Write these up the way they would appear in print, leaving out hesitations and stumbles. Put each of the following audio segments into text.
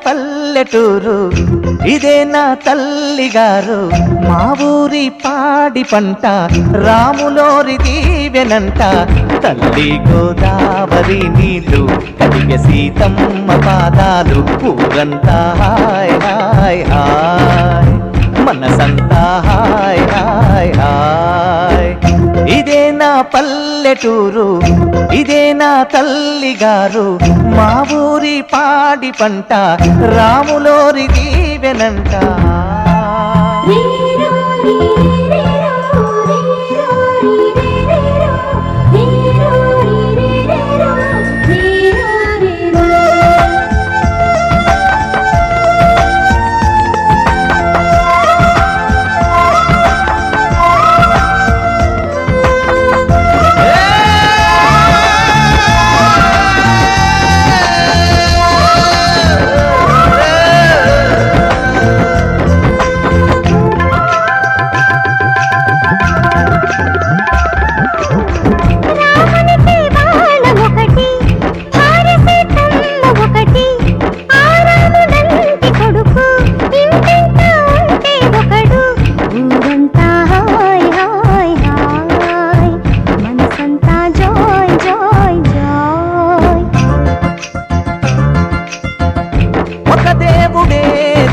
పల్లెటూరు ఇదే నా తల్లిగారు, మా ఊరి పాడి పంట రాములోరి దీవెనంట. తల్లి గోదావరి నీళ్ళు కడిగే సీతమ్మ పాదాలు, ఊరంతా హాయ్ హాయ్ హాయ్, మనసంతా హాయ్ హాయ్ హాయ్. ఇదే నా పల్లెటూరు ఇదే నా తల్లిగారు, మా ఊరి పాడి పంట రాములోరి దీవెనంట.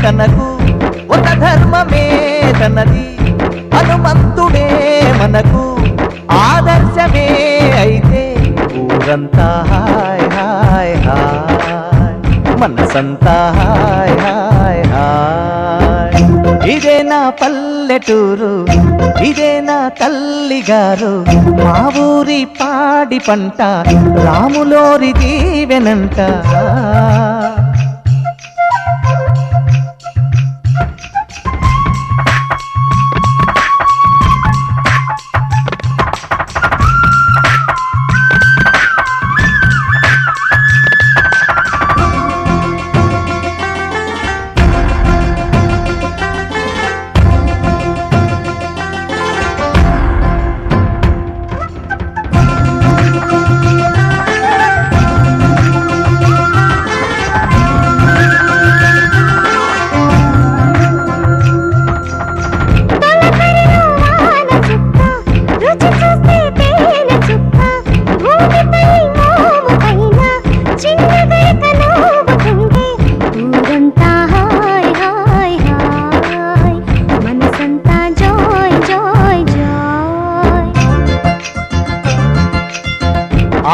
తనకు ఒక ధర్మమే తనది, హనుమంతుడే మనకు ఆదర్శమే అయితే, ఊరంతా హాయ్ హాయ్ హాయ్, మనసంతా హాయ్ హాయ్ హాయ్. ఇదే నా పల్లెటూరు ఇదే నా తల్లిగారు, మా ఊరి పాడి పంట రాములోరి దీవెనంట.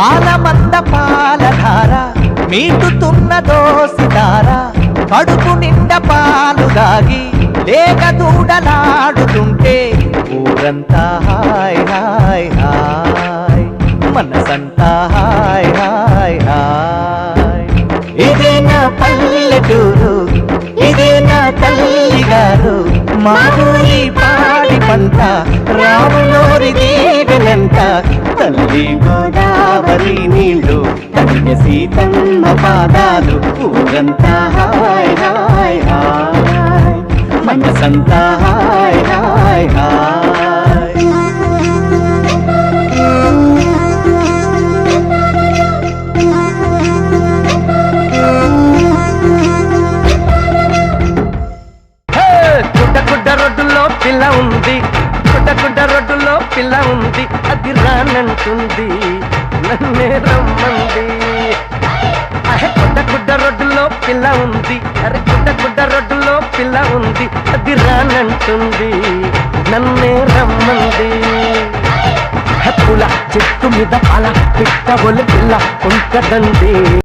ఆలమంద పాలధార మీటుతున్న దోసిదార, కడుపు నిండా పాలు దాగి లేక దూడలాడుతుంటే, ఊరంతా హాయ్ హాయ్ హాయ్, మనసంతా హాయ్ హాయ్ హాయ్. ఇదే నా పల్లెటూరు ఇదే నా తల్లిగారు, మా ఊరి పాడి పంట రాములోరి దీవెనంట. తల్లి గోదావరి నీళ్ళు కడిగే సీతమ్మ పాదాలు, ఊరంతా హాయ్ హాయ్ హాయ్, మనసంతా హాయ్ హాయ్ హాయ్. గుడ్డ రోడ్డులో పిల్ల ఉంది, గుడ్డ రోడ్డులో పిల్ల ఉంది, అది రానంటుంది నన్నే రమ్మంది. గుడ్డ రోడ్డులో పిల్ల ఉంది, అరే గుడ్డ రోడ్డులో పిల్ల ఉంది, అది రానంటుంది నన్నే రమ్మంది. హక్కుల చెట్టు మీద పాల పిట్ట ఒలి పిల్ల ఉంటదండి